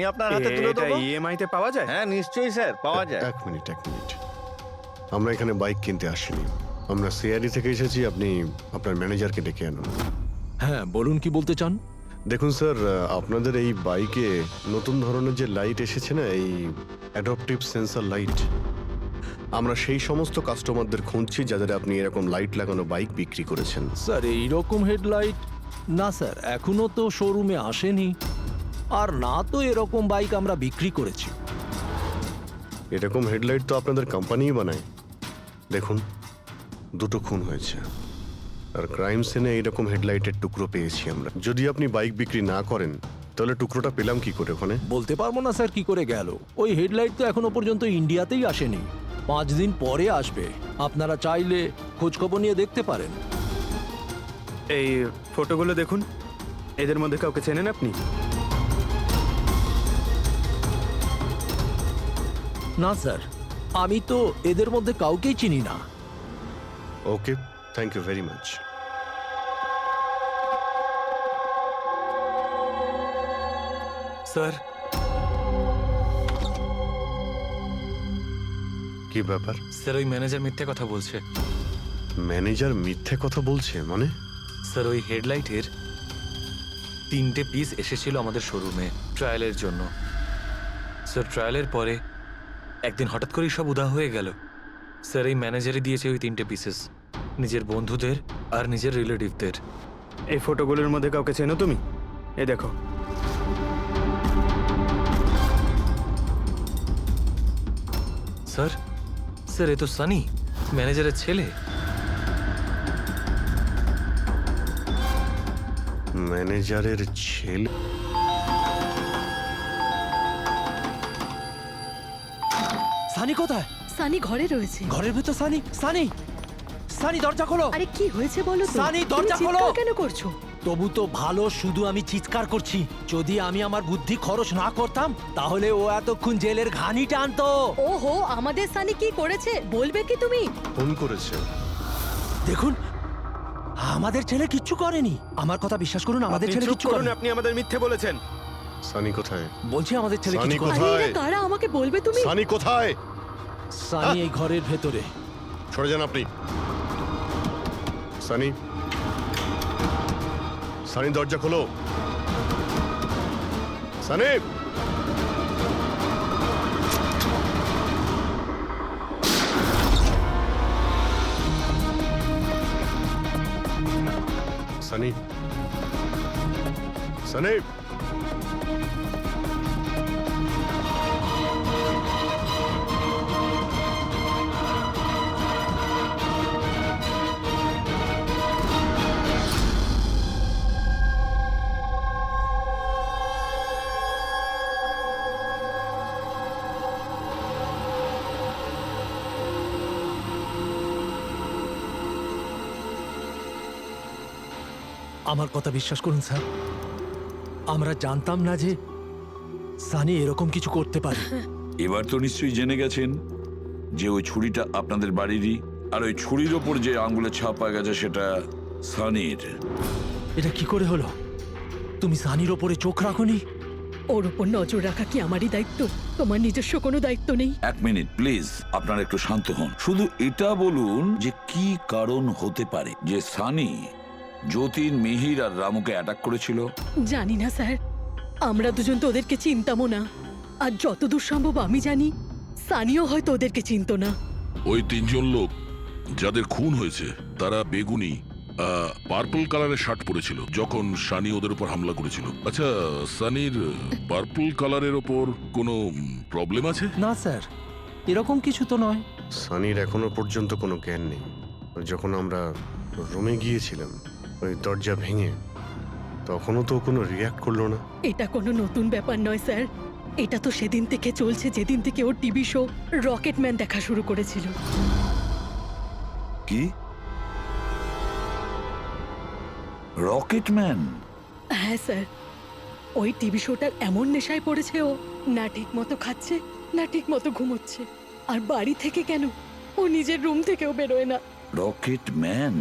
আমি আপনার হাতে তুলে এটা দেবো। ইএমআই তে পাওয়া যায়? হ্যাঁ নিশ্চয়ই স্যার, পাওয়া যায়। এক মিনিট। আমরা এখানে বাইক কিনতে আসিনি, আমরা সিআইডি থেকে এসেছি। আপনি আপনার ম্যানেজারকে ডেকে আনুন। হ্যাঁ বলুন, কি বলতে চান? দেখুন স্যার, আপনাদের এই বাইকে নতুন ধরনের যে লাইট এসেছে না, এই অ্যাডাপটিভ সেন্সর লাইট, আমরা সেই সমস্ত কাস্টমারদের খুঁজছি যাদের আপনি এরকম লাইট লাগানো বাইক বিক্রি করেছেন। স্যার এইরকম হেডলাইট না স্যার, এখনো তো শোরুমে আসেনি, আর না তো এরকম বাইক আমরা বিক্রি করেছি। এরকম হেডলাইট তো আপনাদের কোম্পানিই বানায়। দেখুন, দুটো খুন হয়েছে, আর ক্রাইম সিনে এইরকম হেডলাইটের টুকরো পেয়েছি আমরা। যদি আপনি বাইক বিক্রি না করেন তাহলে টুকরোটা পেলাম কি করে ওখানে? বলতে পারবো না স্যার কি করে গেল। ওই হেডলাইট তো এখনো পর্যন্ত ইন্ডিয়াতেই আসেনি, 5 দিন পরে আসবে। আপনারা চাইলে খোঁজখবর নিয়ে দেখতে পারেন। এই ফটোগুলো দেখুন, এদের মধ্যে কাউকে চেনেন আপনি? না স্যার, আমি তো এদের মধ্যে কাউকেই চিনি না। Okay, thank you very much. Sir, কি ব্যাপার? স্যার ওই ম্যানেজার মিথ্যে কথা বলছে। ম্যানেজার মিথ্যে কথা বলছে মানে? স্যার ওই হেডলাইটের 3টে পিস এসেছিল আমাদের শোরুমে ট্রায়ালের জন্য। স্যার ট্রায়ালের পরে একদিন হঠাৎ করেই সব উধাও হয়ে গেল। স্যার এই ম্যানেজারই দিয়েছে ওই 3টে পিসেস নিজের বন্ধুদের আর নিজের রিলেটিভদের। এই ফটোগুলোর মধ্যে কাউকে চেনো তুমি? এ দেখো। স্যার স্যার এ তো সানি, ম্যানেজারের ছেলে। ম্যানেজারের ছেলে? সানি কোথায়? সানি ঘরে রয়েছে। ঘরের ভেতর সানি? সানি, সানি দরজা খোলো। আরে কি হয়েছে বলো তো? সানি, তুমি দরজা খোলো। চিৎকার কেন করছো? তবু তো ভালো, শুধু আমি চিৎকার করছি। যদি আমি আমার বুদ্ধি খরচ না করতাম তাহলে ও এতক্ষণ জেলের ঘানি টানতো। ওহো, আমাদের সানি কি করেছে বলবে কি তুমি? ফোন করেছে? দেখুন, আমাদের ছেলে কিচ্ছু করেনি। আমার কথা বিশ্বাস করুন, আমাদের আপনি ছেলে চুপ কিচ্ছু করুন, করেনি। আপনি আমাদের মিথ্যে বলেছেন। সানি কোথায়? বলছি আমাদের ছেলে সানি কিছু করেনি। আরে কোথায়? এরা কারা আমাকে বলবে তুমি? সানি কোথায়? সানি এই ঘরের ভেতরে। সরে যান আপনি। সানি, সানি দরজা খোলো। সানি, সানি, সানি। আমার কথা বিশ্বাস করুন স্যার, আমরা জানতাম না যে সানি এরকম কিছু করতে পারে। এবার তো নিশ্চয়ই জেনে গেছেন যে ওই ছুরিটা আপনাদের বাড়িরই, আর ওই ছুরির ওপর যে আঙ্গুলের ছাপ পাওয়া গেছে সেটা সানির। এটা কি করে হলো? তুমি সানির ওপরে চোখ রাখোনি? ওর উপর নজর রাখা কি আমারই দায়িত্ব? তোমার নিজস্ব কোনো দায়িত্ব নেই? 1 মিনিট প্লিজ, আপনারা একটু শান্ত হন। শুধু এটা বলুন যে কি কারণ হতে পারে যে সানি যতীন, মিহির আর রামুকে অ্যাটাক করেছিল। জানি না স্যার, আমরা দুজন তো ওদেরকে চিনতামও না। আর যতদূর সম্ভব আমি জানি সানিও হয়তো ওদেরকে চিনতো না। ওই 3জন লোক যাদের খুন হয়েছে তারা বেগুনি পার্পল কালারের শার্ট পরেছিল যখন সানি ওদের উপর হামলা করেছিল। আচ্ছা, সানির পার্পল কালারের ওপর কোনো প্রবলেম আছে? না স্যার, এরকম কিছু তো নয়। সানির এখনো পর্যন্ত কোনো জ্ঞান নেই। যখন আমরা রুমে গিয়েছিলাম ওই দরজা ভেঙে, তখনও তো কোনো রিয়াক্ট করলো না। এটা কোনো নতুন ব্যাপার নয় স্যার, এটা তো সেদিন থেকে চলছে যেদিন থেকে ওর টিভি শো রকেটম্যান দেখা শুরু করেছিল। কি? রকেটম্যান? হ্যাঁ স্যার, ওই টিভি শোটার এমন নেশায় পড়েছে ও, না ঠিক মতো খাচ্ছে না ঠিক মতো ঘুমোচ্ছে। আর বাড়ি থেকে কেন, ও নিজের রুম থেকেও বেরোয় না। রকেটম্যান?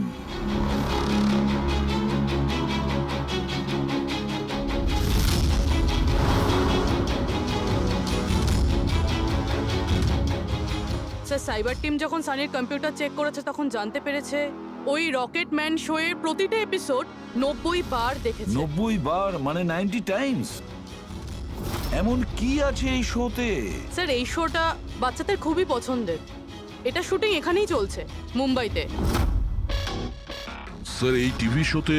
স্যার সাইবার টিম যখন সানির কম্পিউটার চেক করেছে তখন জানতে পেরেছে ওই রকেট ম্যান শো এর প্রতিটা এপিসোড 90 বার দেখেছে। 90 বার মানে 90 টাইমস। এমন কি আছে এই শোতে? স্যার এই শোটা বাচ্চাদের খুবই পছন্দের। এটা শুটিং এখানেই চলছে, মুম্বাইতে। স্যার এই টিভি শোতে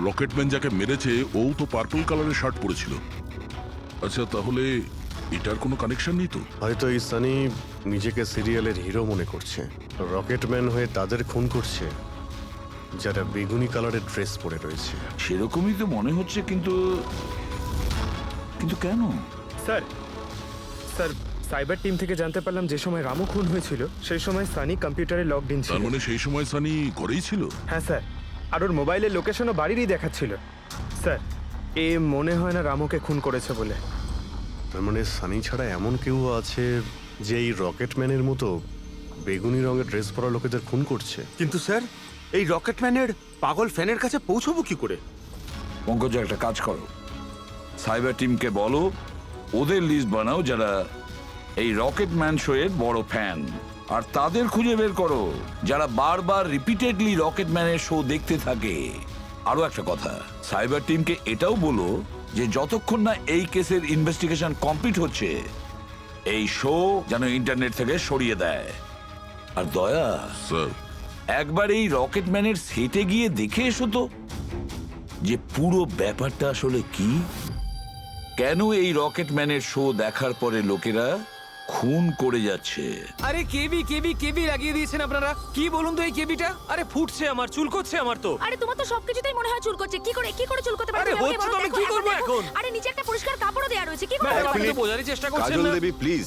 রকেটম্যান যাকে মেরেছে ও তো পার্পল কালারের শার্ট পরেছিল। আচ্ছা তাহলে এটার কোনো কানেকশন নেই তো? হয়তো এই সানি নিজেকে সিরিয়ালের হিরো মনে করছে, রকেটম্যান হয়ে তাদের খুন করছে যারা বেগুনি কালারের ড্রেস পরে রয়েছে। সেরকমই তো মনে হচ্ছে, কিন্তু কিন্তু কেন? স্যার স্যার সাইবার টিম থেকে জানতে পারলাম যে সময় রামু খুন হয়েছিল সেই সময় সানি কম্পিউটারে লগড ইন ছিল। তার মানে সেই সময় সানি ঘরেই ছিল? হ্যাঁ স্যার, আর ওর মোবাইলের লোকেশনও বাড়িরই দেখাচ্ছিল। স্যার এ মনে হয় না রামুকে খুন করেছে বলে। তার মানে সানি ছাড়া এমন কেউ আছে যে এই রকেটম্যানের মতো বেগুনি রঙের ড্রেস পরা লোকেদের খুন করছে। কিন্তু স্যার এই রকেটম্যানের পাগল ফ্যানের কাছে পৌঁছবো কি করে? পঙ্কজ একটা কাজ করো, সাইবার টিমকে বলো ওদের লিস্ট বানাও যারা এই রকেট ম্যান শো এর বড় ফ্যান, আর তাদের খুঁজে বের করো যারা বারবার রিপিটেডলি রকেট ম্যানের শো দেখতে থাকে। আরো একটা কথা, সাইবার টিমকে এটাও বলো যে যতক্ষণ না এই কেসের ইনভেস্টিগেশন কমপ্লিট হচ্ছে এই শো যেন ইন্টারনেট থেকে সরিয়ে দেয়। আর দয়া, স্যার একবার এই রকেট ম্যানের সেটে গিয়ে দেখে এসো তো যে পুরো ব্যাপারটা আসলে কি, কেন এই রকেট ম্যানের শো দেখার পরে লোকেরা খুন করে যাচ্ছে। আরে কেবি কেবি কেবি লাগিয়ে দিয়েছেন আপনারা। কি বলুন তো এই কেবিটা? আরে ফুটছে আমার, চুলকোচ্ছে আমার তো। আরে তোমার তো সবকিছুতেই মনে হয় চুল করছে। কি করে চুল করতে পারে? আরে হচ্ছে তো, আমি কি করবো এখন? আরে নিচে একটা পরিষ্কার কাপড়ও দেয়া রয়েছে। কি করে? আপনি তো বোঝারই চেষ্টা করছেন কাজল না। দেবী প্লিজ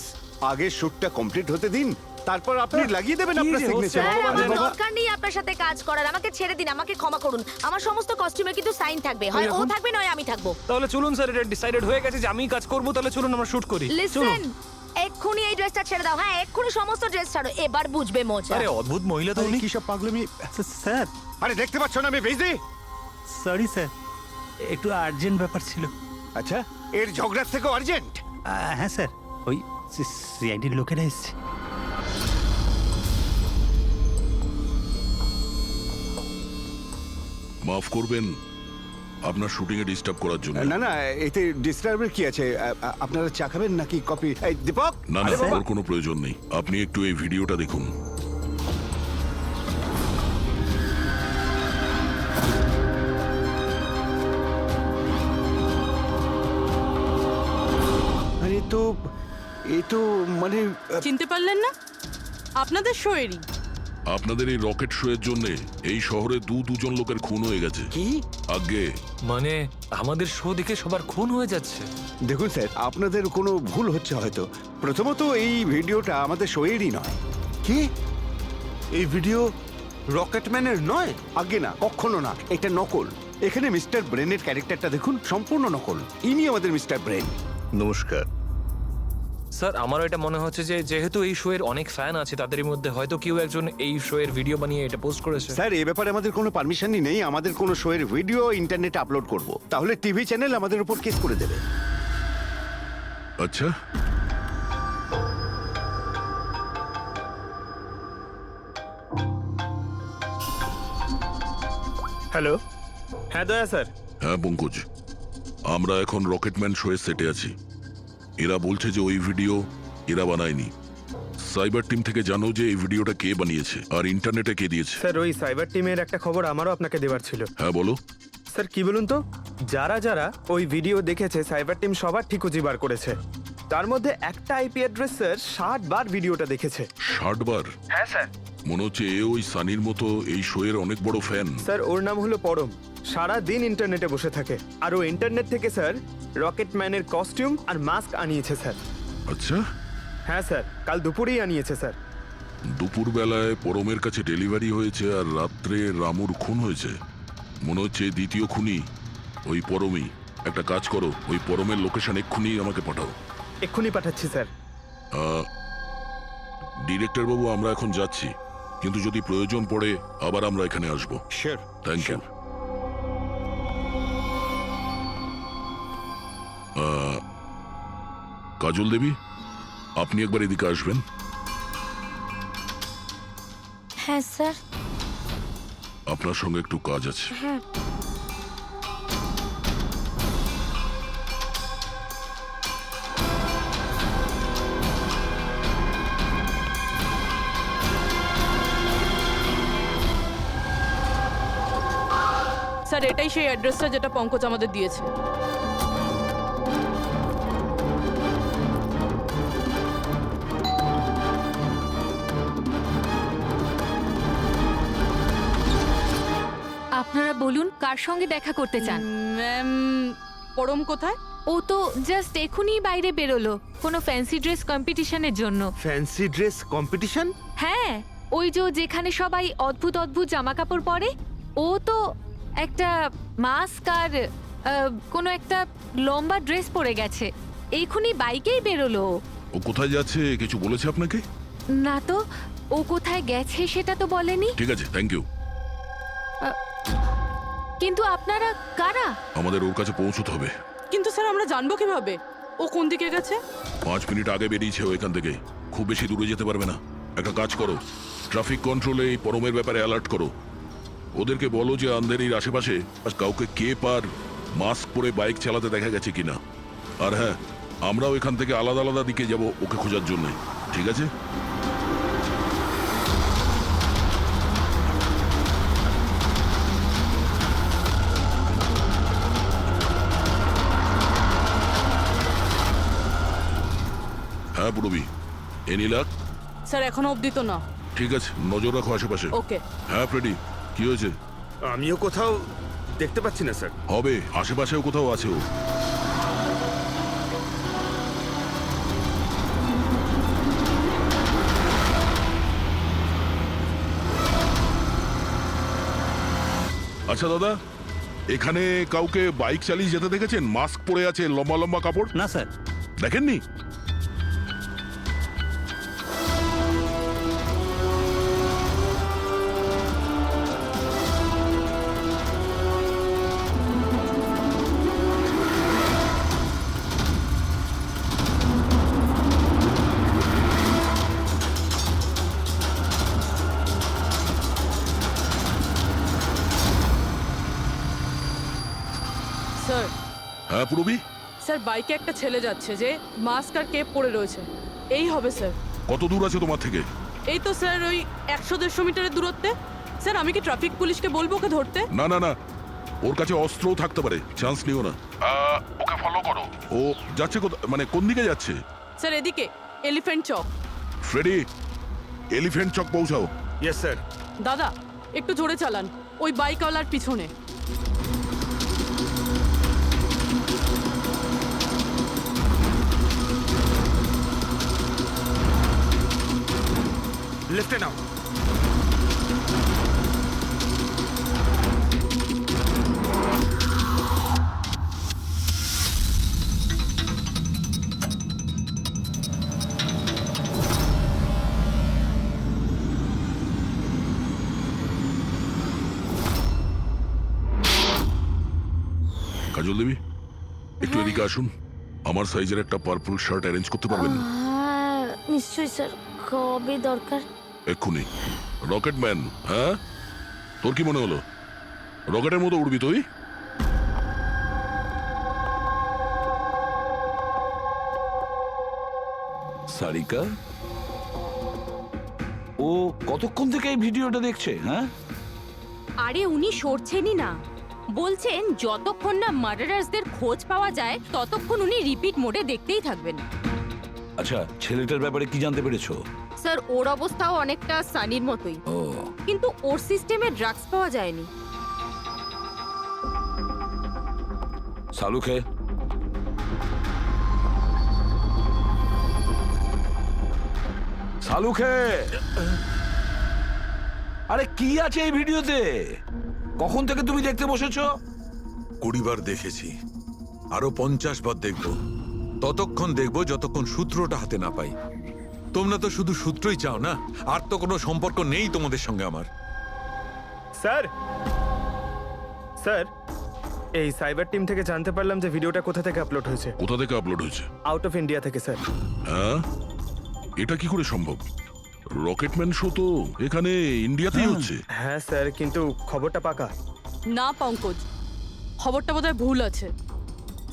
আগে শুটটা কমপ্লিট হতে দিন, তারপর আপনি লাগিয়ে দেবেন আপনার সিগনেচার। হ্যাঁ, আমার দরকার নেই আপনার সাথে কাজ করার। আমাকে ছেড়ে দিন, আমাকে ক্ষমা করুন। আমার সমস্ত কস্টিউমে কিন্তু সাইন থাকবে, হয় ও থাকবে নয় আমি থাকবো। তাহলে চলুন স্যার, এটা ডিসাইডেড হয়ে গেছে যে আমি কাজ করব। তাহলে চলুন আমরা শুট করি। চলুন। লিসেন, এক্ষুনি এই ড্রেসটা ছেড়ে দাও। হ্যাঁ, এক্ষুনি সমস্ত ড্রেস ছাড়ো, এবার বুঝবে মজা। আরে অদ্ভুত মহিলা তো উনি। কি সব পাগলামি? স্যার আরে দেখতে পাচ্ছ না আমি বিজি? সরি স্যার, একটু আর্জেন্ট ব্যাপার ছিল। আচ্ছা এর ঝগড়ার থেকে আর্জেন্ট? হ্যাঁ স্যার, ওই সিআইডির লোকেরা এসছে। মাফ করবেন আপনার শুটিং এ ডিস্টার্ব করার জন্য। না না, এতে ডিস্টার্বের কি আছে? আপনারা চা খাবেন নাকি কফি? এই দীপক, না না, আরে বাবা। ওর কোনো প্রয়োজন নেই। আপনি একটু এই ভিডিওটা দেখুন। আরে এ তো মানে চিনতে পারলেন না? আপনাদের শোয়েরই। আপনাদের এই রকেট শো এর জন্য এই শহরে দুজন লোকের খুন হয়ে গেছে। কি? আগে মানে আমাদের শো দেখে সবার খুন হয়ে যাচ্ছে। দেখুন স্যার, আপনাদের কোনো ভুল হচ্ছে হয়তো। প্রথমত এই ভিডিওটা আমাদের শোয়েরই নয়। কি? এই ভিডিও রকেটম্যানের নয়? আগে না, কখনো না, এটা নকল। এখানে মিস্টার ব্রেনের ক্যারেক্টারটা দেখুন, সম্পূর্ণ নকল। ইনি আমাদের মিস্টার ব্রেন। নমস্কার। স্যার আমারও এটা মনে হচ্ছে যে যেহেতু এই শো এর অনেক ফ্যান আছে তাদের মধ্যে হয়তো কেউ একজন এই শো এর ভিডিও বানিয়ে এটা পোস্ট করেছে। স্যার এ ব্যাপারে আমাদের কোনো পারমিশনই নেই। আমাদের কোনো শোয়ের ভিডিও ইন্টারনেটে আপলোড করব, তাহলে টিভি চ্যানেল আমাদের উপর কেস করে দেবে। আচ্ছা হ্যালো, হ্যাঁ দয়া স্যার। হ্যাঁ পঙ্কজ, আমরা এখন রকেটম্যান শো এর সেটে আছি। এরা বলছে যে ওই ভিডিও এরা বানায়নি। সাইবার টিম থেকে জানো যে এই ভিডিওটা কে বানিয়েছে আর ইন্টারনেটে কে দিয়েছে। স্যার ওই সাইবার টিমের একটা খবর আমারও আপনাকে দেওয়ার ছিল। হ্যাঁ বলো। স্যার কি বলুন তো, যারা যারা ওই ভিডিও দেখেছে সাইবার টিম সবার ঠিক খুঁজে বার করেছে। তার মধ্যে একটা আইপি অ্যাড্রেস স্যার 60 বার ভিডিওটা দেখেছে। 60 বার? হ্যাঁ স্যার। মনে হচ্ছে এ ওই সানির মতো এই শো এর অনেক বড় ফ্যান। স্যার ওর নাম হলো পরম। সারা দিন ইন্টারনেটে বসে থাকে আর ও ইন্টারনেট থেকে স্যার রকেট ম্যানের কস্টিউম আর মাস্ক আনিয়েছে স্যার। আচ্ছা, হ্যাঁ স্যার, কাল দুপুরেই আনিয়েছে স্যার। দুপুর বেলায় পরমের কাছে ডেলিভারি হয়েছে আর রাত্রে রামুর খুন হয়েছে। মনে হচ্ছে দ্বিতীয় খুনি ওই পরমই। একটা কাজ করো, ওই পরমের লোকেশন এক্ষুনি আমাকে পাঠাও। এক্ষুনি পাঠাচ্ছি স্যার। ডিরেক্টর বাবু, আমরা এখন যাচ্ছি, কিন্তু যদি প্রয়োজন পড়ে আবার আমরা এখানে আসবো। Sure. Thank you. Kajal Devi, আপনি একবার এদিকে আসবেন। হ্যাঁ স্যার। আপনার সঙ্গে একটু কাজ আছে। হ্যাঁ। স্যার এটাই সেই অ্যাড্রেসটা যেটা পঙ্কজ আমাদের দিয়েছে। আপনারা বলুন কার সঙ্গে দেখা করতে চান? ম্যাম পরম কোথায়? ও তো জাস্ট এখনই বাইরে বেরোলো কোনো ফ্যান্সি ড্রেস কম্পিটিশনের জন্য। Fancy dress competition? হ্যাঁ, ওই যেখানে সবাই অদ্ভুত অদ্ভুত জামা কাপড় পরে, ও তো একটা মাস্ক আর কোনো একটা লম্বা ড্রেস পরে গেছে। এইখুনি বাইকেই বেরোলো। ও কোথায় যাচ্ছে কিছু বলেছে আপনাকে? না তো, ও কোথায় গেছে সেটা তো বলেনি। ঠিক আছে, থ্যাংক ইউ। কিন্তু আপনারা কারা? আমাদের ওর কাছে পৌঁছতে হবে। কিন্তু স্যার আমরা জানবো কিভাবে ও কোন দিকে গেছে? 5 মিনিট আগে বেরিয়েছে ও এখান থেকে, খুব বেশি দূরে যেতে পারবে না। একটা কাজ করো, ট্রাফিক কন্ট্রোলে এই পরমের ব্যাপারে অ্যালার্ট করো। ওদেরকে বলো যে আন্ধেরির আশেপাশে কাউকে কেপ আর মাস্ক পরে বাইক চালাতে দেখা গেছে কিনা। আর হ্যাঁ, আমরাও এখান থেকে আলাদা আলাদা দিকে যাব ওকে খোঁজার জন্য, ঠিক আছে? হ্যাঁ পুরবি, এনি লাক? স্যার এখনো অবধি তো না। ঠিক আছে, নজর রাখো আশেপাশে। ওকে। হ্যাঁ ফ্রেডি, কি হয়েছে? আমিও কোথাও দেখতে পাচ্ছি না স্যার। হবে, আশেপাশেও কোথাও আছে ও। আচ্ছা দাদা, এখানে কাউকে বাইক চালিয়ে যেতে দেখেছেন? মাস্ক পরে আছে, লম্বা লম্বা কাপড়? না স্যার। দেখেননি? স্যার। হ্যাঁ পুরবি, স্যার বাইকে একটা ছেলে যাচ্ছে যে মাস্ক আর কেপ পরে রয়েছে। এই হবে স্যার। কত দূর আছে তোমার থেকে? এই তো স্যার ওই 100-150 মিটারের দূরত্বে। স্যার আমি কি ট্রাফিক পুলিশকে বলবো ওকে ধরতে? না না না, ওর কাছে অস্ত্রও থাকতে পারে, চান্স নিও না। ওকে ফলো করো। ও যাচ্ছে মানে কোন দিকে যাচ্ছে? স্যার এদিকে, Elephant Chowk. Freddie, Elephant Chowk পৌঁছাও। Yes sir. দাদা একটু জোরে চালান, ওই বাইকওয়ালার পিছনে। লেফটে নাও। কাজল দেবী, একটু এদিকে আসুন। আমার সাইজের একটা পার্পল শার্ট অ্যারেঞ্জ করতে পারবেন? নিশ্চয়ই স্যার, কবে দরকার? এক্ষুনি। রকেটম্যান, হ্যাঁ? তোর কি মনে হলো রকেটের মতো উড়বি তুই? সারিকা, ও কতক্ষণ থেকে এই ভিডিওটা দেখছে? হ্যাঁ, আরে উনি সরছেনই না, বলছেন যতক্ষণ না মার্ডারার্সদের খোঁজ পাওয়া যায় ততক্ষণ উনি রিপিট মোডে দেখতেই থাকবেন। আচ্ছা, ছেলেটার ব্যাপারে কি জানতে পেরেছো? স্যার ওর অবস্থাও অনেকটা সানির মতোই, ও, কিন্তু ওর সিস্টেমে ড্রাগস পাওয়া যায়নি। সালুকে, সালুকে, আরে কি আছে এই ভিডিওতে? কখন থেকে তুমি দেখতে বসেছো? 20 বার দেখেছি, আরো 50 বার দেখব। ততক্ষণ দেখব যতক্ষণ সূত্রটা হাতে না পাই। তোমরা তো শুধু সূত্রই চাও না, আর তো কোনো সম্পর্ক নেই তোমাদের সঙ্গে আমার। স্যার, স্যার, এই সাইবার টিম থেকে জানতে পারলাম যে ভিডিওটা কোথা থেকে আপলোড হয়েছে। কোথা থেকে আপলোড হয়েছে? আউট অফ ইন্ডিয়া থেকে স্যার। হ্যাঁ, এটা কি করে সম্ভব? রকেটম্যান শো তো এখানে ইন্ডিয়াতেই হচ্ছে। হ্যাঁ স্যার, কিন্তু খবরটা পাকা। না পঙ্কজ, খবরটা বোধহয় ভুল আছে।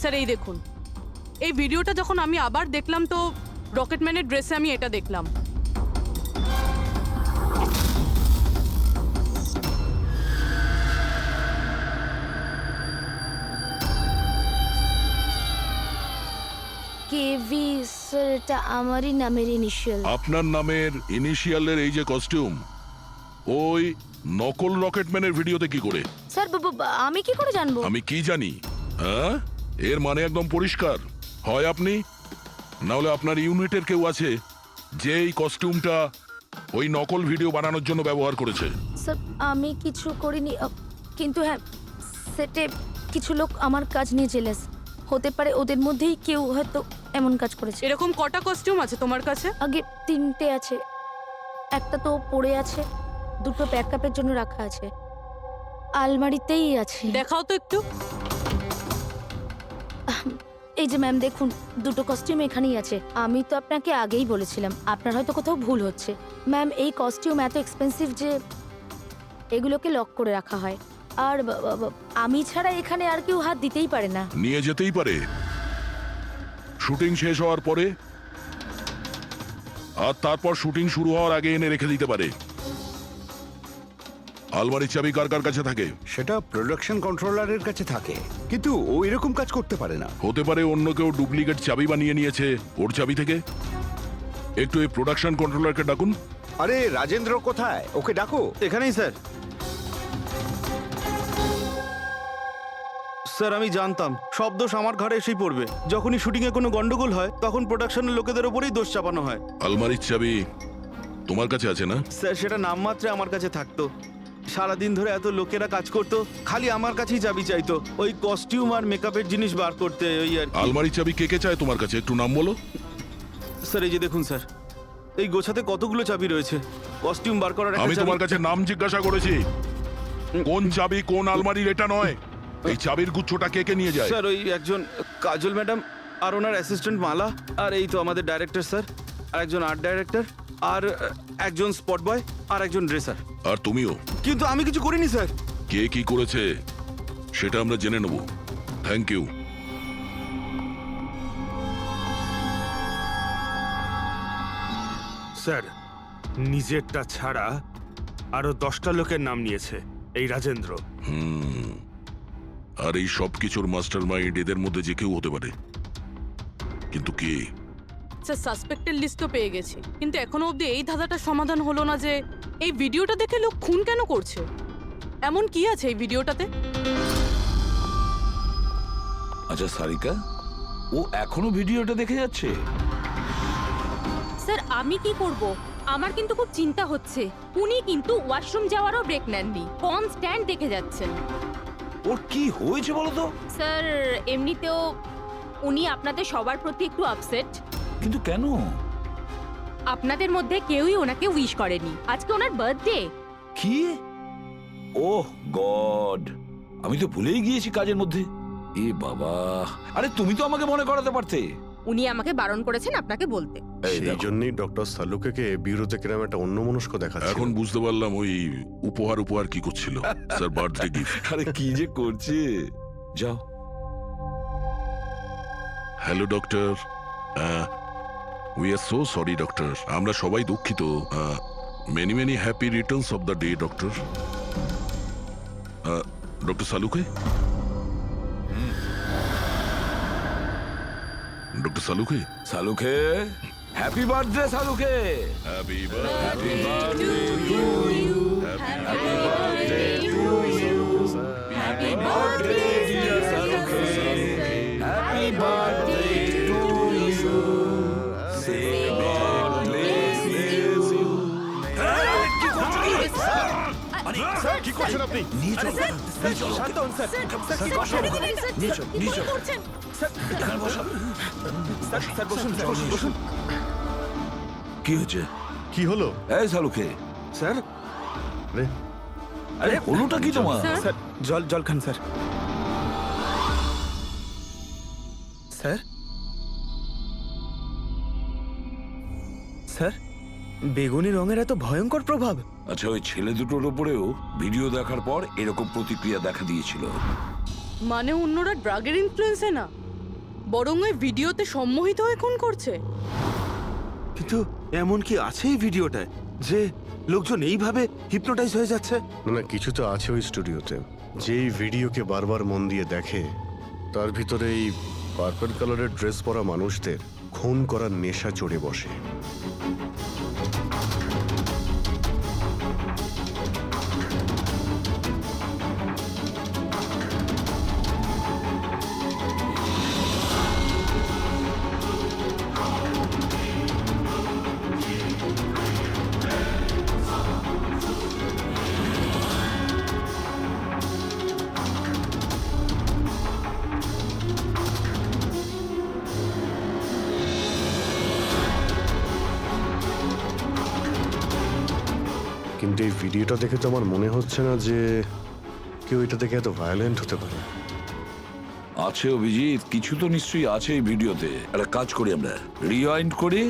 স্যার এই দেখুন, এই ভিডিওটা যখন আমি আবার দেখলাম তো রকেটম্যানের ড্রেসে আমি এটা দেখলাম। কেভি স্যার, এটা আমারই নামের ইনিশিয়াল। আপনার নামের ইনিশিয়ালের এই যে কস্টিউম, ওই নকল রকেটম্যানের ভিডিওতে কি করে? স্যার আমি কি করে জানবো? আমি কি জানি? হ্যাঁ, এর মানে একদম পরিষ্কার, হয় আপনি না হলে আপনার ইউনিটের কেউ আছে যে এই কস্টিউমটা ওই নকল ভিডিও বানানোর জন্য ব্যবহার করেছে। স্যার আমি কিছু করিনি, কিন্তু হ্যাঁ, সেটে কিছু লোক আমার কাজ নিয়ে জেলেস। হতে পারে ওদের মধ্যেই কেউ হয়তো এমন কাজ করেছে। এরকম কটা কস্টিউম আছে তোমার কাছে? আগে 3টে আছে, একটা তো পড়ে আছে, 2টো ব্যাকআপের জন্য রাখা আছে, আলমারিতেই আছে। দেখাও তো একটু। এই যে ম্যাম দেখুন, 2টো কস্টিউম এখানেই আছে। আমি তো আপনাকে আগেই বলেছিলাম, আপনার হয়তো কোথাও ভুল হচ্ছে। ম্যাম এই কস্টিউম এত এক্সপেন্সিভ যে এগুলোকে লক করে রাখা হয়, আর আমি ছাড়া এখানে আর কেউ হাত দিতেই পারে না। নিয়ে যেতেই পারে শুটিং শেষ হওয়ার পরে, আর তারপর শুটিং শুরু হওয়ার আগে এনে রেখে দিতে পারে। আলমারির চাবি কার কার কাছে থাকে? সেটা প্রোডাকশন কন্ট্রোলারের কাছে থাকে, কিন্তু ও এরকম কাজ করতে পারে না। হতে পারে অন্য কেউ ডুপ্লিকেট চাবি বানিয়ে নিয়েছে ওর চাবি থেকে। একটু এই প্রোডাকশন কন্ট্রোলারকে ডাকুন। আরে রাজেন্দ্র কোথায়? ওকে ডাকো। এখানেই স্যার। স্যার আমি জানতাম সব দোষ আমার ঘরে এসেই পড়বে। যখনই শুটিংয়ে কোনো গন্ডগোল হয় তখন প্রোডাকশনের লোকেদের ওপরেই দোষ চাপানো হয়। আলমারির চাবি তোমার কাছে আছে না? স্যার সেটা নামমাত্রে আমার কাছে থাকতো। সারাদিন ধরে এত লোকেরা কাজ করতো, খালি আমার কাছেই চাবি চাইতো ওই কস্টিউম আর মেকআপের জিনিস বার করতে, ওই আর কি। আলমারির চাবি কে কে চায় তোমার কাছে? একটু নাম বলো। স্যার এই যে দেখুন স্যার, এই গোছাতে কতগুলো চাবি রয়েছে। কস্টিউম বার করার আমি তোমার কাছে নাম জিজ্ঞাসা করেছি, কোন চাবি কোন আলমারির এটা নয়। এই চাবির গুচ্ছটা কে কে নিয়ে যায়? স্যার ওই একজন কাজল ম্যাডাম, আর ওনার অ্যাসিস্ট্যান্ট মালা, আর এই তো আমাদের ডাইরেক্টর স্যার, আর একজন আর্ট ডাইরেক্টর, আর একজন স্পট বয়, আর একজন ড্রেসার। আর তুমিও? কিন্তু আমি কিছু করিনি স্যার। কে কি করেছে সেটা আমরা জেনে নেব। Thank you. স্যার নিজেরটা ছাড়া আরো 10টা লোকের নাম নিয়েছে এই রাজেন্দ্র। আর এই সব কিছুর মাস্টার মাইন্ড এদের মধ্যে যে কেউ হতে পারে, কিন্তু কে? স্যার সাসপেক্টেড লিস্ট তো পেয়ে গেছি, কিন্তু এখনো অবধি এই ধাঁধাটা সমাধান হলো না যে এই ভিডিওটা দেখে লোক খুন কেন করছে। এমন কি আছে এই ভিডিওটাতে? আচ্ছা সারিকা, ও এখনো ভিডিওটা দেখে যাচ্ছে? স্যার আমি কি করব? আমার কিন্তু খুব চিন্তা হচ্ছে। উনি কিন্তু ওয়াশরুম যাওয়ারও ব্রেক নেননি, কনস্ট্যান্ট দেখে যাচ্ছেন। ওর কি হয়েছে বলো তো? স্যার এমনিতেও উনি আপনাদের সবার প্রতি একটু আপসেট। কিন্তু কেন? আপনাদের মধ্যে কেউই ওনাকে উইশ করেনি। আজকে ওনার বার্থডে। কি? ওহ গড, আমি তো ভুলেই গিয়েছি কাজের মধ্যে। এ বাবা, আরে তুমি তো আমাকে মনে করাতে পারতে। উনি আমাকে বারণ করেছেন আপনাকে বলতে। সেই জন্যই ডক্টর সালুকে বিউরোতে কিরম একটা অন্যমনস্ক দেখাচ্ছে। এখন বুঝতে পারলাম ওই উপহার কি করছিল। Sir birthday gift. আরে কি যে করছে। যাও। Hello doctor. We are so sorry doctor, আমরা সবাই দুঃখিত। Many many happy returns of the day doctor. Doctor Saluke, doctor Saluke, Saluke happy birthday Saluke. Happy happy birthday to you. Happy birthday to you. Happy birthday dear Saluke. Happy birthday to you. Say God bless you. কি করছো? Sir কি করছেন আপনি? নিয়ে চলো, নিয়ে চলো। শান্ত হন স্যার। স্যার কি করছেন? নিয়ে চলো, নিয়ে চলো। এখানে বসো। স্যার বসুন, স্যার বসুন। কি হচ্ছে? কি হলো? এই সালুকে। স্যার আরে আরে হলোটা কি তোমার? স্যার জল খান স্যার। স্যার স্যার বেগুনি রঙের এত ভয়ঙ্কর প্রভাব? আচ্ছা, ওই ছেলে দুটোর ওপরেও ভিডিও দেখার পর এরকম প্রতিক্রিয়া দেখা দিয়েছিল। মানে অন্যরা ড্রাগের ইনফ্লুয়েন্সে না, বরং ওই ভিডিওতে সম্মোহিত হয়ে খুন করছে। কিন্তু এমন কি আছে এই ভিডিওটায় যে লোকজন এইভাবে হিপনোটাইজ হয়ে যাচ্ছে? না, কিছু তো আছে ওই স্টুডিওতে। যেই ভিডিওকে বারবার মন দিয়ে দেখে তার ভিতরে এই পার্পল কালারের ড্রেস পরা মানুষদের খুন করার নেশা চড়ে বসে। কিন্তু এই ভিডিওটা দেখে তো আমার মনে হচ্ছে না যে কেউ এটা দেখে এত ভায়োলেন্ট হতে পারে। আছে অভিজিৎ, কিছু তো নিশ্চয়ই আছে এই ভিডিওতে। একটা কাজ করি, আমরা রিওয়াইন্ড করে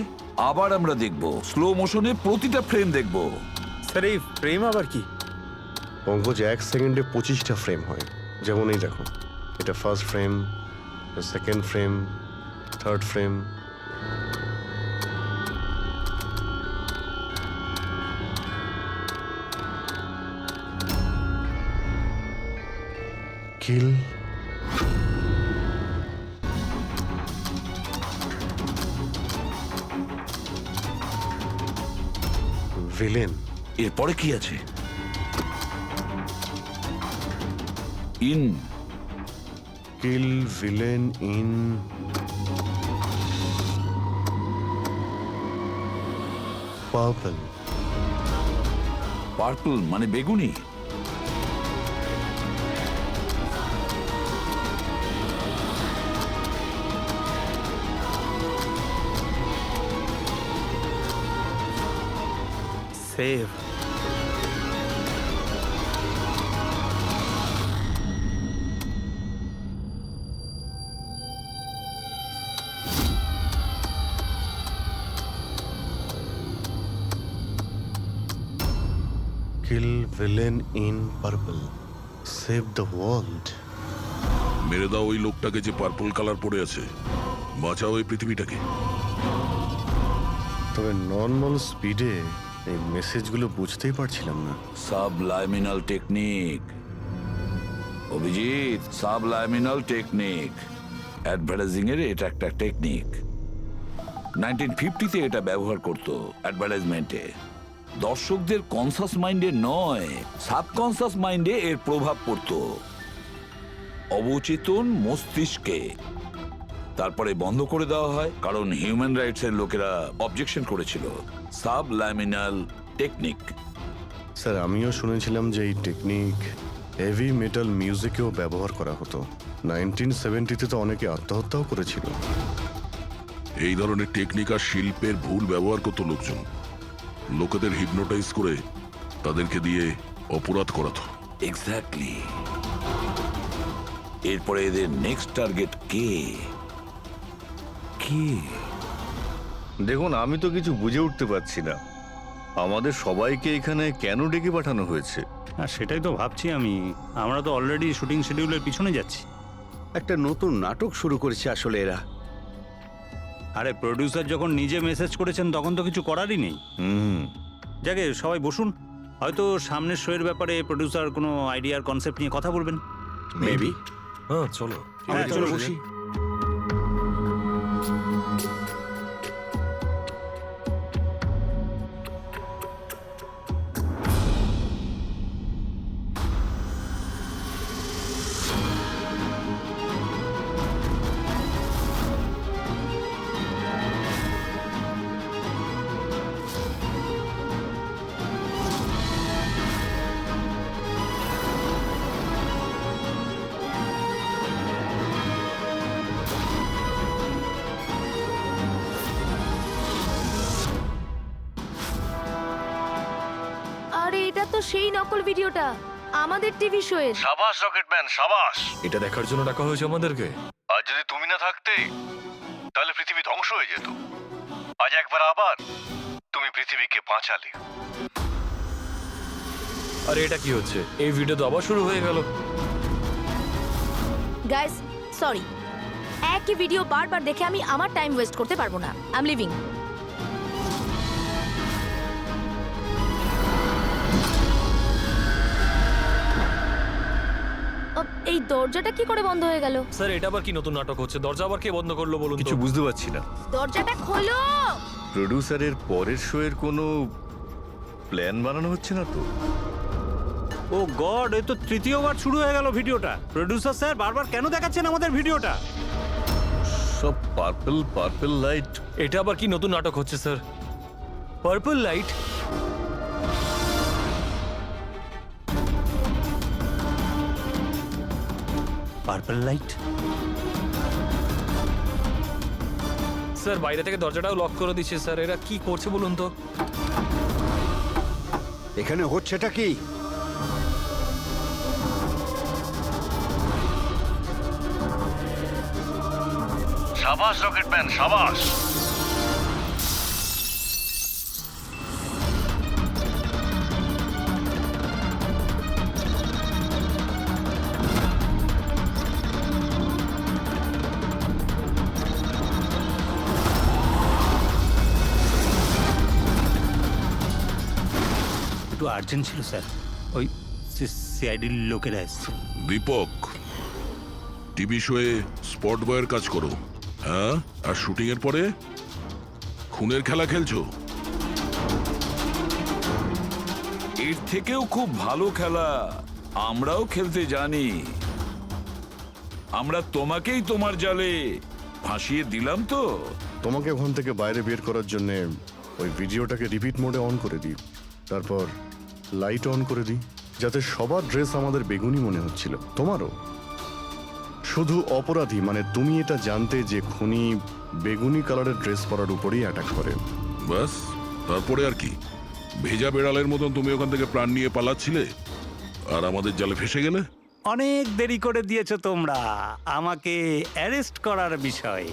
আবার আমরা দেখব, স্লো মোশনে প্রতিটা ফ্রেম দেখব। স্যার, এই ফ্রেম আবার কি? পঙ্কজ, 1 সেকেন্ডে 25টা ফ্রেম হয়। যেমন এই দেখো, এটা first frame, second frame, third frame. Kill, villain. এরপরে কি আছে? In, kill, villain, in, purple. Purple মানে বেগুনি। Save. Kill, villain, in, purple, save the world. মেরে দাও ওই লোকটাকে যে পার্পল কালার পরে আছে, বাঁচাও এই পৃথিবীটাকে। তবে নর্মাল স্পিডে এই মেসেজগুলো বুঝতেই পারছিলাম না। সাবলাইমিনাল টেকনিক অভিজিৎ, সাবলাইমিনাল টেকনিক। অ্যাডভার্টাইজিং এর এটা একটা টেকনিক। 1950-তে এটা ব্যবহার করতো অ্যাডভার্টাইজমেন্টে। দর্শকদের কনসাস মাইন্ডে নয়, সাবকনসাস মাইন্ডে এর প্রভাব পড়তো, অবচেতন মস্তিষ্কে। তারপরে বন্ধ করে দেওয়া হয় কারণ হিউম্যান রাইটস এর লোকেরা অবজেকশন করেছিল। সাবলাইমিনাল টেকনিক। স্যার, আমিও শুনেছিলাম যে এই টেকনিক হেভি মেটাল মিউজিকেও ব্যবহার করা হতো। 1970-তে তো অনেকে আত্মহত্যাও করেছিল। এই ধরনের টেকনিক আর শিল্পের ভুল ব্যবহার করতো লোকজন। লোকেদের হিপনোটাইজ করে তাদেরকে দিয়ে অপরাধ করাতো। এক্স্যাক্টলি। এরপরে এদের নেক্সট টার্গেট কে? দেখুন, আমি তো কিছু বুঝে উঠতে পারছি না আমাদের সবাইকে এখানে কেন ডেকে পাঠানো হয়েছে। হ্যাঁ, সেটাই তো ভাবছি আমি। আমরা তো অলরেডি শুটিং শিডিউলের পিছনে যাচ্ছি। একটা নতুন নাটক শুরু করেছে আসলে এরা। আরে, প্রডিউসার যখন নিজে মেসেজ করেছেন তখন তো কিছু করারই নেই। যাকে সবাই বসুন, হয়তো সামনের শোয়ের ব্যাপারে প্রডিউসার কোনো আইডিয়ার কনসেপ্ট নিয়ে কথা বলবেন। মেবি। হ্যাঁ, চলো। হ্যাঁ, চলো বসি। আরে, এটা তো সেই নকল ভিডিওটা আমাদের টিভি শোয়ের। সাবাস রকেটম্যান, সাবাস। এটা দেখার জন্য ডাকা হয়েছে আমাদেরকে। আর যদি তুমি না থাকতে তাহলে পৃথিবী ধ্বংস হয়ে যেত। আজ একবার আবার তুমি পৃথিবীকে বাঁচালে। আরে এটা কি হচ্ছে? এই ভিডিও তো আবার শুরু হয়ে গেল। গাইস সরি, একই ভিডিও বারবার দেখে আমি আমার টাইম ওয়েস্ট করতে পারবো না। I am living. এই দরজাটা কি করে বন্ধ হয়ে গেল? স্যার এটা আবার কি নতুন নাটক হচ্ছে? দরজা আবার কে বন্ধ করলো বলুন তো? কিছু বুঝতে পারছি না। দরজাটা খোলো। প্রডিউসারের পরের শো এর কোনো প্ল্যান বানানো হচ্ছে না তো? ও গড, এই তো তৃতীয়বার শুরু হয়ে গেল ভিডিওটা। প্রোডিউসার স্যার বারবার কেন দেখাচ্ছেন আমাদের ভিডিওটা? সব পার্পল পার্পল লাইট। এটা আবার কি নতুন নাটক হচ্ছে sir? Purple light? Purple light? Sir বাইরে থেকে দরজাটাও লক করে দিচ্ছে স্যার। এরা কি করছে বলুন তো? এখানে হচ্ছেটা কি? সাবাস রকেটম্যান, সাবাস। একটু আর্জেন্ট ছিল স্যার, ওই সিআইডির লোকেরা এসছে। দীপক, টিভি শোয়ে স্পট বয়ের কাজ করো, হ্যাঁ? আর শুটিং এর পরে খুনের খেলা খেলছো? এর থেকেও খুব ভালো খেলা আমরাও খেলতে জানি। আমরা তোমাকেই তোমার জালে ফাঁসিয়ে দিলাম তো। তোমাকে ওখান থেকে বাইরে বের করার জন্য ওই ভিডিওটাকে রিপিট মোডে অন করে দিই, তারপর লাইট অন করে দিই, যাতে সবার ড্রেস আমাদের বেগুনি মনে হচ্ছিল, তোমারও। শুধু অপরাধী মানে তুমি এটা জানতে যে খুনি বেগুনি কালারের ড্রেস পরার উপরেই অ্যাটাক করে। বাস, তারপরে আর কি? ভেজা বেড়ালের মতন তুমি ওখান থেকে প্রাণ নিয়ে পালাচ্ছিলে আর আমাদের জালে ফেসে গেলে। অনেক দেরি করে দিয়েছো তোমরা আমাকে অ্যারেস্ট করার বিষয়।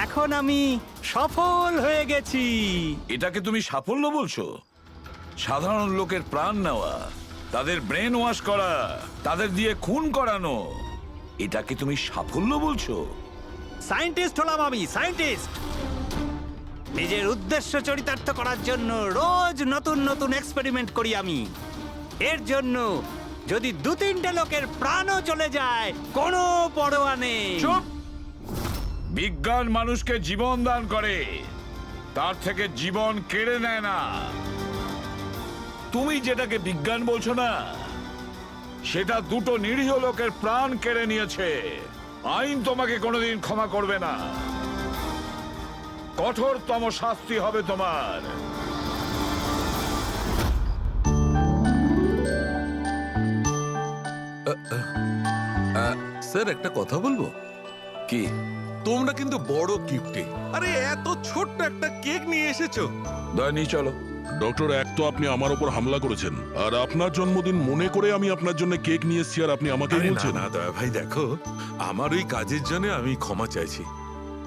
এখন আমি সফল হয়ে গেছি। এটাকে তুমি সাফল্য বলছো? সাধারণ লোকের প্রাণ নেওয়া, তাদের ব্রেন ওয়াশ করা, তাদের দিয়ে খুন করানো, এটাকে তুমি সাফল্য বলছো? সায়েন্টিস্ট হলাম আমি, সায়েন্টিস্ট। নিজের উদ্দেশ্য চরিতার্থ করার জন্য রোজ নতুন নতুন এক্সপেরিমেন্ট করি আমি। এর জন্য যদি 2-3টে লোকের প্রাণও চলে যায় কোনো পরোয়া নেই। চুপ! বিজ্ঞান মানুষকে জীবন দান করে, তার থেকে জীবন কেড়ে নেয় না। তুমি যেটাকে বিজ্ঞান বলছো না, সেটা দুটো নিরীহ লোকের প্রাণ কেড়ে নিয়েছে। আইন তোমাকে কোনোদিন ক্ষমা করবে না। কঠোরতম শাস্তি হবে তোমার। স্যার একটা কথা বলবো কি? তোমরা কিন্তু বড় কিপ্টে। আরে এত ছোট্ট একটা কেক নিয়ে এসেছো। দয়নি চলো। ডক্টর, এক তো আপনি আমার উপর হামলা করেছেন, আর আপনার জন্মদিন মনে করে আমি আপনার জন্য কেক নিয়ে এসেছি, আর আপনি আমাকে আরে বলছেন? না দয়া ভাই, দেখো আমার ওই কাজের জন্য আমি ক্ষমা চাইছি।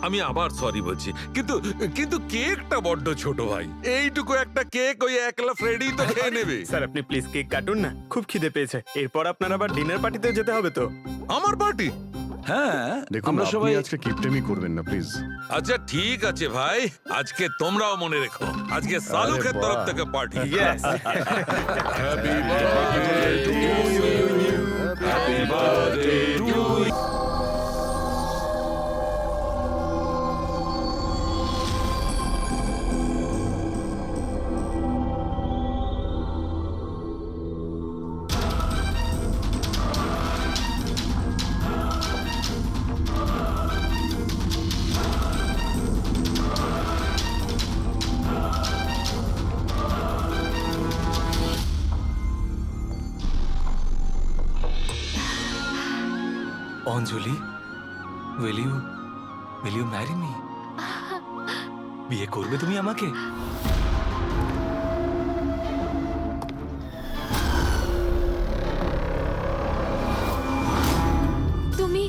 আমি আবার সরি বলছি, কিন্তু কিন্তু কেকটা বড্ড ছোট ভাই। এইটুকু একটা কেক ওই একলা ফ্রেডি তো খেয়ে নেবে। স্যার আপনি প্লিজ কেক কাটুন না, খুব খিদে পেয়েছে। এরপর আপনার আবার ডিনার পার্টিতেও যেতে হবে তো। আমার পার্টি? হ্যাঁ, দেখুন আমরা আপনি সবাই আজকে কিপটেমি করবেন না প্লিজ। আচ্ছা ঠিক আছে ভাই, আজকে তোমরাও মনে রেখো, আজকে সালুকের বাহ। তরফ থেকে party. Happy birthday to you, happy birthday to you. Anjali, will you marry me? বিয়ে করবে তুমি আমাকে? তুমি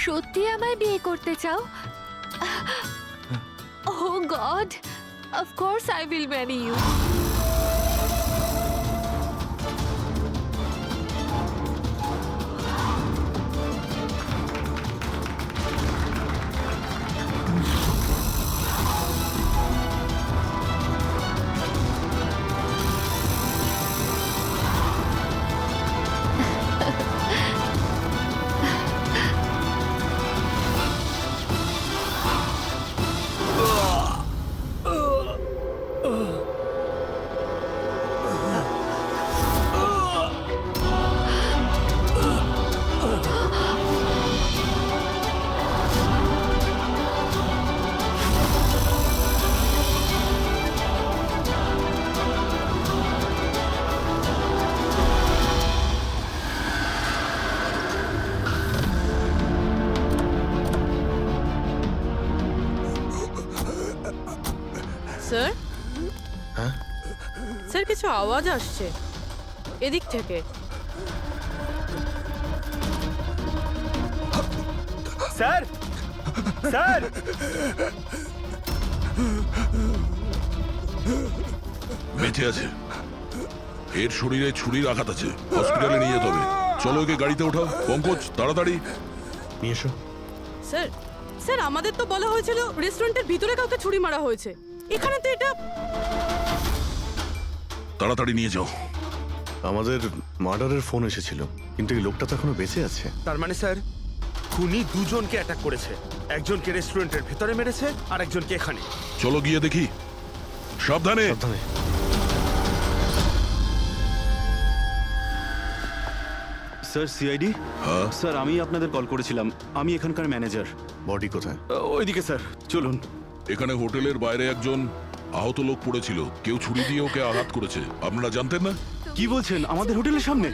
সত্যি আমায় বিয়ে করতে চাও? Oh God, of course I will marry you. Sir হ্যাঁ স্যার কিছু আওয়াজ আসছে এদিক থেকে। স্যার স্যার বেঁচে আছে, এর শরীরে ছুরির আঘাত আছে, হসপিটালে নিয়ে যেতে হবে। চলো ওকে গাড়িতে ওঠাও। পঙ্কজ তাড়াতাড়ি নিয়ে এসো। স্যার স্যার আমাদের তো বলা হয়েছিল রেস্টুরেন্টের ভিতরে কাউকে ছুরি মারা হয়েছে, এখানে তো এটা। তাড়াতাড়ি নিয়ে যাও। আমাদের মার্ডারের ফোন এসেছিল, কিন্তু এই লোকটা তো এখনো বেঁচে আছে। তার মানে স্যার খুনি দুজনকে অ্যাটাক করেছে, একজনকে রেস্টুরেন্টের ভেতরে মেরেছে আর একজনকে এখানে। চলো গিয়ে দেখি। সাবধানে। সাবধানে। Sir CID. হ্যাঁ স্যার আমি আপনাদের কল করেছিলাম, আমি এখানকার ম্যানেজার। বডি কোথায়? ওইদিকে স্যার, চলুন। এখানে হোটেলের বাইরে একজন আহত লোক পড়েছিল, কেউ ছুরি দিয়ে ওকে আঘাত করেছে। আপনারা জানতেন না? কি বলছেন, আমাদের হোটেলের সামনে?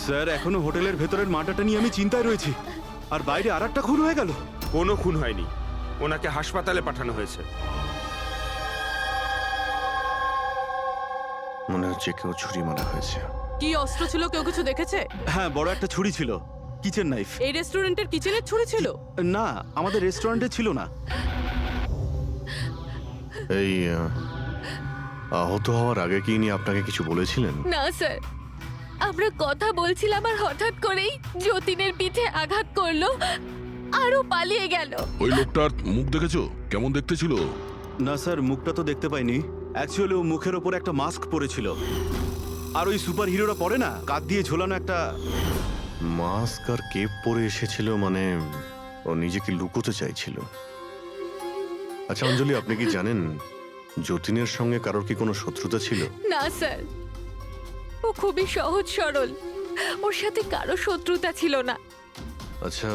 স্যার এখনো হোটেলের ভেতরের মার্ডারটা নিয়ে আমি চিন্তায় রয়েছি, আর বাইরে আর একটা খুন হয়ে গেল। কোনো খুন হয়নি, ওনাকে হাসপাতালে পাঠানো হয়েছে। মনে হচ্ছে কেউ ছুরি মারা হয়েছে। কি অস্ত্র ছিল, কেউ কিছু দেখেছে? হ্যাঁ, বড় একটা ছুরি ছিল, কিচেন নাইফ। এই রেস্টুরেন্টের কিচেনের ছুরি ছিল? না, আমাদের রেস্টুরেন্টে ছিল না। এই আহত হওয়ার আগে কি ইনি আপনাকে কিছু বলেছিলেন? না স্যার, আমরা কথা বলছিলাম আর হঠাৎ করেই যতীনের পিঠে আঘাত করলো আরও পালিয়ে গেল। ওই লোকটার মুখ দেখেছো? কেমন দেখতে ছিল? না স্যার, মুখটা তো দেখতে পাইনি। অ্যাকচুয়ালি ও মুখের ওপর একটা মাস্ক পরেছিল, আর ওই সুপার হিরোরা পরে না, কাঁধ দিয়ে ঝোলানো একটা মাস্ক আর কেপ পরে এসেছিল, মানে ও নিজেকে লুকোতে চাইছিল। আচ্ছা অঞ্জলি, আপনি কি জানেন যতীনের সঙ্গে কারোর কি কোনো শত্রুতা ছিল? না স্যার, ও খুবই সহজ সরল, ওর সাথে কারো শত্রুতা ছিল না। আচ্ছা,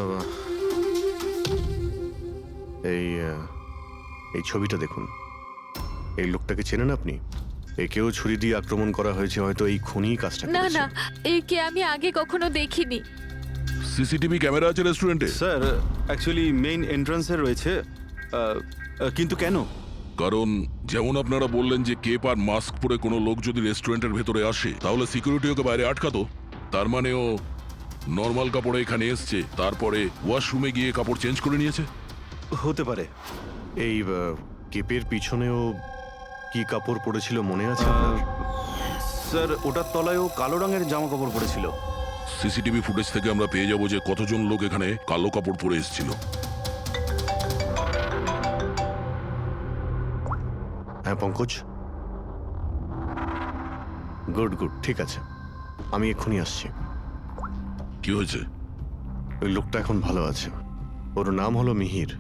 এই ছবিটা দেখুন। এই লোকটাকে চেনেন আপনি? একেও ছুরি দিয়ে আক্রমণ করা হয়েছে, হয়তো এই খুনি কাজটা না করেছে। না, একে আমি আগে কখনো দেখিনি। সিসিটিভি ক্যামেরা আছে রেস্টুরেন্টে? স্যার অ্যাকচুয়ালি মেইন এন্ট্রান্সে রয়েছে, কিন্তু কেন? কারণ যেমন আপনারা বললেন যে কেপ আর মাস্ক পরে কোনো লোক যদি রেস্টুরেন্টের ভেতরে আসে, তাহলে সিকিউরিটি ওকে বাইরে আটকাতো। তার মানে ও নর্মাল কাপড়ে এখানে এসছে, তারপরে ওয়াশরুমে গিয়ে কাপড় চেঞ্জ করে নিয়েছে। হতে পারে। এই কেপের পিছনেও কি কাপড় পরেছিল মনে আছে আপনার? স্যার ওটার তলায় ও কালো রঙের জামা কাপড় পরেছিল। সিসিটিভি ফুটেজ থেকে আমরা পেয়ে যাবো যে কতজন লোক এখানে কালো কাপড় পরে এসেছিল। হ্যাঁ পঙ্কজ, গুড গুড, ঠিক আছে, আমি এক্ষুনি আসছি। কি হয়েছে? ওই লোকটা এখন ভালো আছে, ওর নাম হলো মিহির।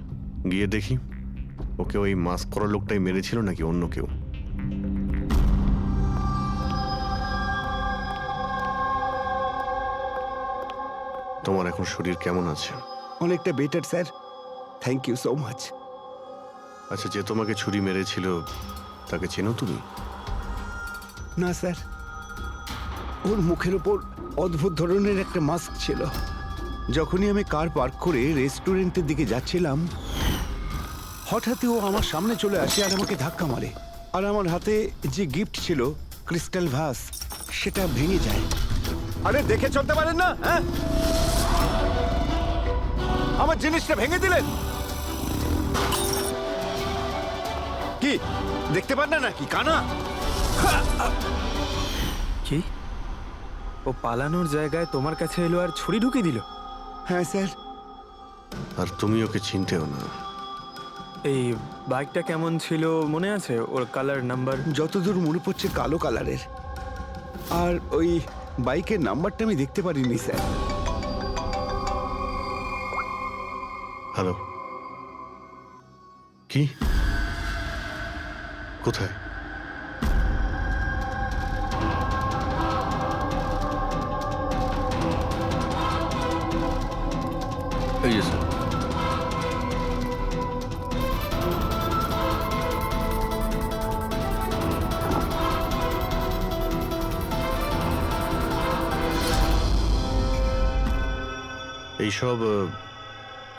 গিয়ে দেখি ওকে ওই মাস্ক পরা লোকটাই মেরেছিল নাকি অন্য কেউ। তোমার এখন শরীর কেমন আছে? অনেকটা better sir, thank you so much. আচ্ছা, যে তোমাকে ছুরি মেরেছিল তাকে চেনো তুমি? না স্যার, ওর মুখের ওপর অদ্ভুত ধরনের একটা মাস্ক ছিল। যখনই আমি কার পার্ক করে রেস্টুরেন্টের দিকে যাচ্ছিলাম, হঠাৎই ও আমার সামনে চলে আসে আর আমাকে ধাক্কা মারে, আর আমার হাতে যে গিফট ছিল ক্রিস্টাল ভাস, সেটা ভেঙে যায়। আরে দেখে চলতে পারেন না? হ্যাঁ, আমার জিনিসটা ভেঙে দিলেন। কি কি দেখতে পান না নাকি কানা? কি ও পালানোর জায়গায় তোমার কাছে এলো আর ছুরি ঢুকিয়ে দিল? হ্যাঁ স্যার। আর তুমি ওকে চিনতেও না। এই বাইকটা কেমন ছিল মনে আছে? ওর কালার, নাম্বার? যতদূর মনে পড়ছে কালো কালারের। আর ওই বাইকের নাম্বারটা আমি দেখতে পারিনি স্যার। হ্যালো, কি কোথায়? এই যে স্যার। এইসব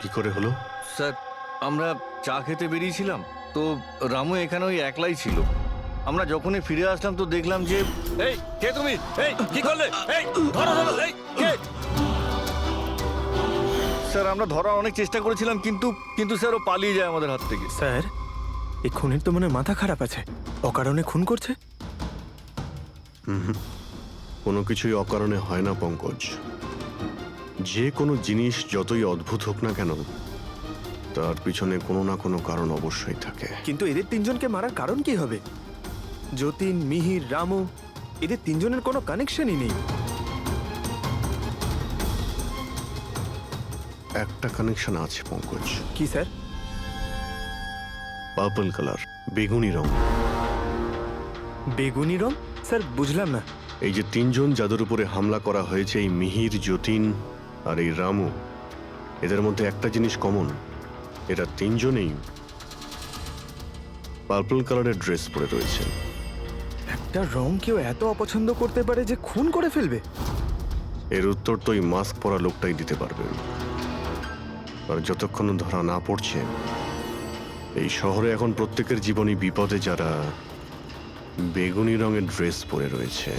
কি করে হলো? স্যার, আমরা চা খেতে বেরিয়েছিলাম, তো রামু এখানে ওই একলাই ছিল। আমরা যখনই ফিরে আসলাম তো দেখলাম যে... এই কে তুমি? এই কি করলে? এই ধরো ধরো, এই কে? স্যার, আমরা ধরার অনেক চেষ্টা করেছিলাম, কিন্তু স্যার ও পালিয়ে যায় আমাদের হাত থেকে। স্যার, এই খুনের তো মনে হয় মাথা খারাপ আছে, অকারণে খুন করছে। কোনো কিছুই অকারণে হয় না পঙ্কজ। যে কোনো জিনিস যতই অদ্ভুত হোক না কেন, তার পিছনে কোনো না কোনো কারণ অবশ্যই থাকে। কিন্তু এদের তিনজনকে মারার কারণ কি হবে? যতীন, মিহির, রামু, এদের তিনজনের কোনো কানেকশনই নেই। একটা কানেকশন আছে পঙ্কজ। কি স্যার? পার্পল কালার, বেগুনি রং। বেগুনি রং? স্যার বুঝলাম না। এই যে তিনজন যাদের উপরে হামলা করা হয়েছে, এই মিহির, যতীন আর এই রামু, এদের মধ্যে একটা জিনিস কমন, এরা তিনজনেই পার্পল কালারের ড্রেস পরে রয়েছে। একটা রং কেউ এত অপছন্দ করতে পারে যে খুন করে ফেলবে? এর উত্তর তো এই মাস্ক পরা লোকটাই দিতে পারবে। আর যতক্ষণ ধরা না পড়ছে, এই শহরে এখন প্রত্যেকের জীবনই বিপদে যারা বেগুনি রঙের ড্রেস পরে রয়েছে।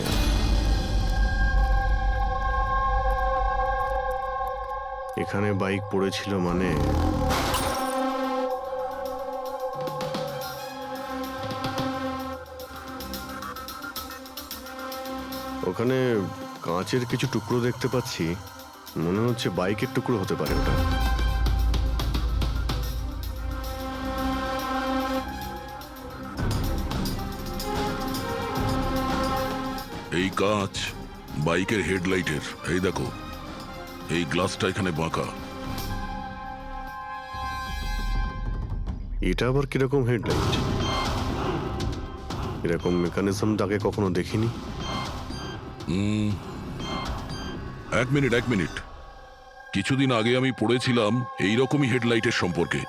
এখানে বাইক পড়েছিল মানে ওখানে কাঁচের কিছু টুকরো দেখতে পাচ্ছি, মনে হচ্ছে বাইকের টুকরো হতে পারে ওটা। এই কাঁচ বাইকের হেডলাইটের। এই দেখো, এই গ্লাসটা এখানে বাঁকা। এটা আবার কিরকম হেডলাইট? এরকম মেকানিজম আগে কখনো দেখিনি। এক মিনিট। কিছুদিন আগে আমি পড়েছিলাম এইরকমই হেডলাইটের সম্পর্কে।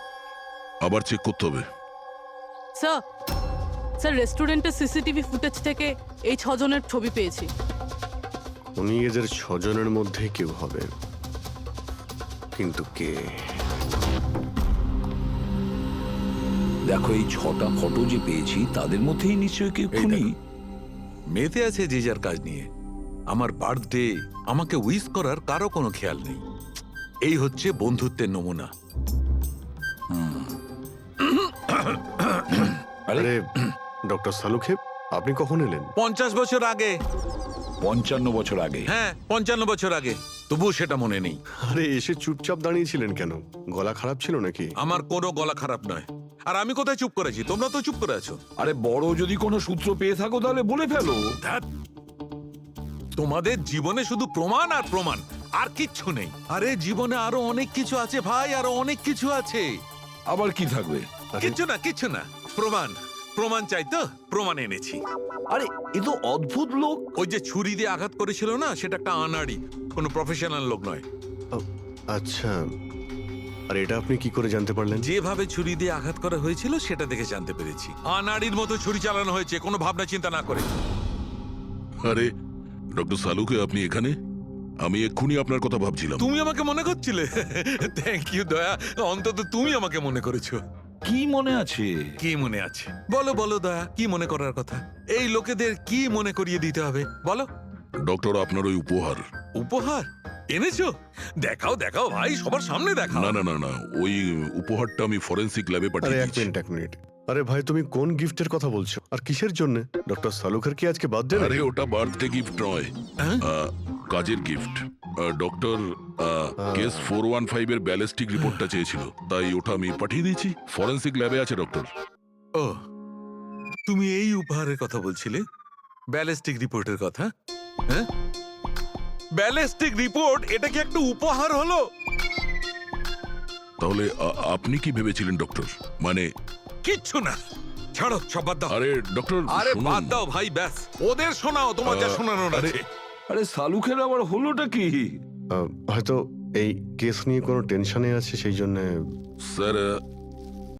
আবার চেক করতে হবে। স্যার, রেস্টুরেন্টের সিসিটিভি ফুটেজ থেকে এই 6 জনের ছবি পেয়েছি। উনি এদের 6 জনের মধ্যে কেউ হবে, কিন্তু কে? দেখো, এই 6টা ফটো যে পেয়েছি তাদের মধ্যেই নিশ্চয়ই কেউ খুনি। মেতে আছে যে যার কাজ নিয়ে। আমার বার্থডে, আমাকে উইশ করার কারো কোনো খেয়াল নেই। এই হচ্ছে বন্ধুত্বের নমুনা। আরে ডক্টর সালুখে, আপনি কখন এলেন? 50 বছর আগে। 55 বছর আগে? হ্যাঁ, 55 বছর আগে। তবুও সেটা মনে নেই। আরে এসে চুপচাপ দাঁড়িয়েছিলেন কেন? গলা খারাপ ছিল নাকি? আমার কোনো গলা খারাপ নয়। আর আমি কোথায় চুপ করেছি? তোমরা তো চুপ করে আছো। আরে বড় যদি কোনো সূত্র পেয়ে থাকো তাহলে বলে ফেলো। তোমাদের জীবনে শুধু প্রমাণ আর প্রমাণ, আর কিচ্ছু নেই। আরে জীবনে আরো অনেক কিছু আছে ভাই, আরো অনেক কিছু আছে। আবার কি থাকবে? কিচ্ছু না। প্রমাণ চাই তো, প্রমাণ এনেছি। আরে এ তো অদ্ভুত লোক। ওই যে ছুরি দিয়ে আঘাত করেছিল না, সেটা একটা আনাড়ি, কোনো প্রফেশনাল লোক নয়। আচ্ছা, আর এটা আপনি কি করে জানতে পারলেন? যেভাবে ছুরি দিয়ে আঘাত করা হয়েছিল সেটা দেখে জানতে পেরেছি। আনাড়ির মতো ছুরি চালানো হয়েছে, কোনো ভাবনা চিন্তা না করে। আরে ডক্টর সালুকে, আপনি এখানে? আমি এক্ষুনি আপনার কথা ভাবছিলাম। তুমি আমাকে মনে করছিলে? থ্যাংক ইউ দয়া, অন্তত তুমি আমাকে মনে করেছো। কি মনে আছে? কি মনে আছে বলো দয়া, কি মনে করার কথা? এই লোকেদের কি মনে করিয়ে দিতে হবে বলো। ডক্টর, আপনার ওই উপহার এনেছো? দেখাও ভাই, সবার সামনে দেখাও। না, ওই উপহারটা আমি ফরেন্সিক ল্যাবে আরে পাঠিয়েছি। এক মিনিট। আরে ভাই তুমি কোন গিফটের কথা বলছো আর কিসের জন্য? ডক্টর সালুকের কি আজকে বার্থডে? আরে ওটা বার্থডে গিফট নয়, কাজের গিফট। ডক্টর কেস 415 এর ব্যালিস্টিক রিপোর্টটা চেয়েছিল, তাই ওটা আমি পাঠিয়ে দিয়েছি। ফরেনসিক ল্যাবে আছে ডক্টর। ও, তুমি এই উপহারের কথা বলছিলে? ব্যালিস্টিক রিপোর্টের কথা? হ্যাঁ, ব্যালিস্টিক রিপোর্ট, এটা কি একটা উপহার হলো? তাহলে আপনি কি ভেবেছিলেন ডক্টর? মানে কিচ্ছু না, ছাড়ো, সব বাদ দাও। আরে ডক্টর, আরে শুনুন। বাদ দাও ভাই, ব্যাস ওদের শোনাও, তোমার যা শোনানোর আছে। আরে সালুকের আবার হলোটা কি? হয়তো এই কেস নিয়ে কোনো টেনশনে আছে, সেই জন্য। স্যার